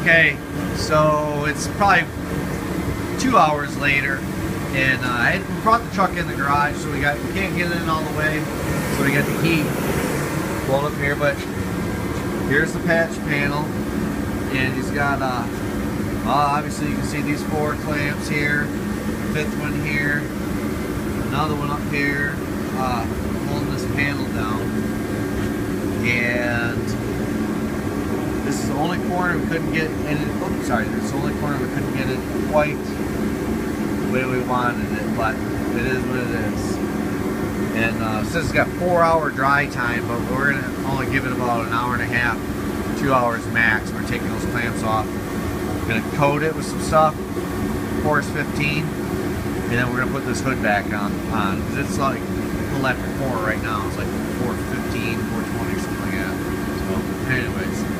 Okay, so it's probably 2 hours later, and we brought the truck in the garage, so we can't get it in all the way, so we got the heat blowing up here. But here's the patch panel, and he's got obviously you can see these 4 clamps here, fifth one here, another one up here, holding this panel down, and this is the only corner we couldn't get in it. Oops, sorry, this is the only corner we couldn't get it quite the way we wanted it, but it is what it is. And since it's got 4-hour dry time, but we're gonna only give it about an hour and a half, 2 hours max. We're taking those clamps off. We're gonna coat it with some stuff, Force 15, and then we're gonna put this hood back on. Cause it's like a little after 4 right now. It's like 4:15, 4:20, something like that. So, anyways.